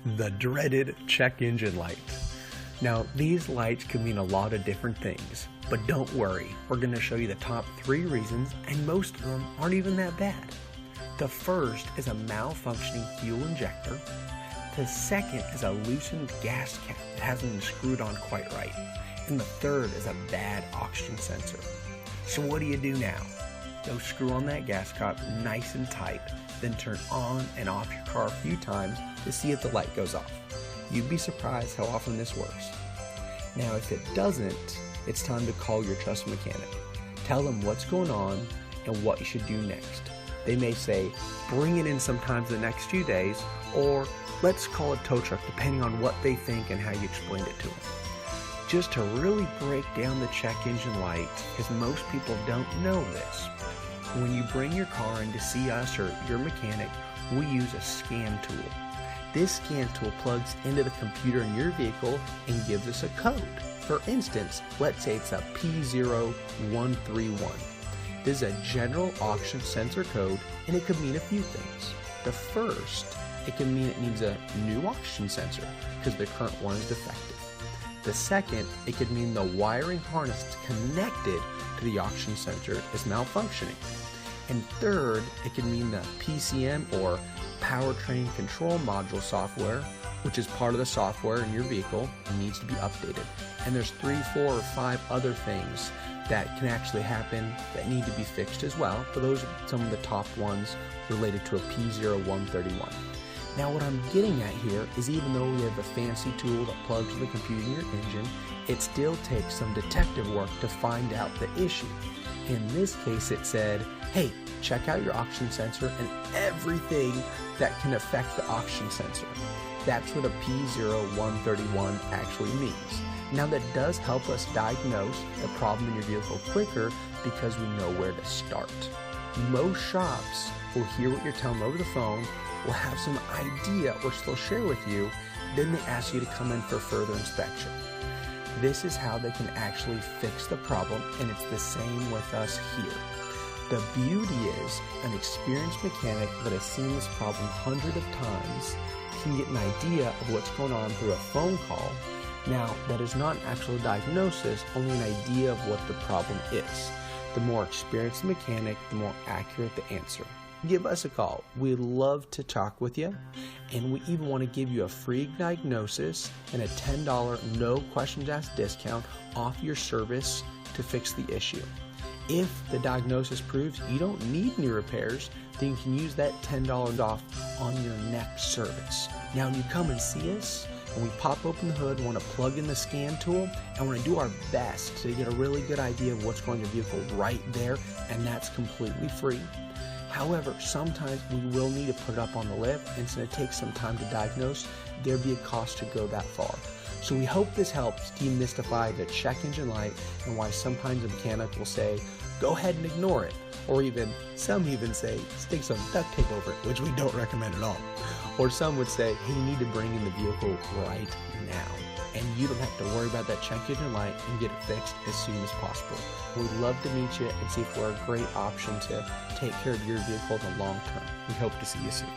The dreaded check engine light. Now, these lights can mean a lot of different things, but don't worry, we're going to show you the top 3 reasons, and most of them aren't even that bad. The first is a malfunctioning fuel injector. The second is a loosened gas cap that hasn't been screwed on quite right. And the third is a bad oxygen sensor. So what do you do now? Go screw on that gas cap nice and tight, then turn on and off your car a few times to see if the light goes off. You'd be surprised how often this works. Now if it doesn't, it's time to call your trusted mechanic. Tell them what's going on and what you should do next. They may say, bring it in sometimes the next few days, or let's call a tow truck depending on what they think and how you explained it to them. Just to really break down the check engine light, because most people don't know this, when you bring your car in to see us or your mechanic, we use a scan tool. This scan tool plugs into the computer in your vehicle and gives us a code. For instance, let's say it's a P0131. This is a general oxygen sensor code, and it could mean a few things. The first, it can mean it needs a new oxygen sensor because the current one is defective. The second, it could mean the wiring harness that's connected to the oxygen sensor is malfunctioning. And third, it could mean the PCM or powertrain control module software, which is part of the software in your vehicle, needs to be updated. And there's 3, 4, or 5 other things that can actually happen that need to be fixed as well, but those are some of the top ones related to a P0131. Now what I'm getting at here is even though we have a fancy tool that plugs to the computer in your engine, it still takes some detective work to find out the issue. In this case it said, hey, check out your oxygen sensor and everything that can affect the oxygen sensor. That's what a P0131 actually means. Now that does help us diagnose the problem in your vehicle quicker because we know where to start. Most shops will hear what you're telling them over the phone, will have some idea which they'll share with you, then they ask you to come in for further inspection. This is how they can actually fix the problem, and it's the same with us here. The beauty is an experienced mechanic that has seen this problem hundreds of times can get an idea of what's going on through a phone call. Now, that is not an actual diagnosis, only an idea of what the problem is. The more experienced the mechanic, the more accurate the answer. Give us a call. We'd love to talk with you, and we even want to give you a free diagnosis and a $10 no questions asked discount off your service to fix the issue. If the diagnosis proves you don't need any repairs, then you can use that $10 off on your next service. Now when you come and see us, and we pop open the hood, want to plug in the scan tool, and want to do our best to get a really good idea of what's going on in your vehicle right there, and that's completely free. However, sometimes we will need to put it up on the lift, and since it takes some time to diagnose, there'd be a cost to go that far. So we hope this helps demystify the check engine light and why sometimes a mechanic will say, go ahead and ignore it. Or some even say, stick some duct tape over it, which we don't recommend at all. Or some would say, hey, you need to bring in the vehicle right now. And you don't have to worry about that check engine light and get it fixed as soon as possible. We'd love to meet you and see if we're a great option to take care of your vehicle in the long term. We hope to see you soon.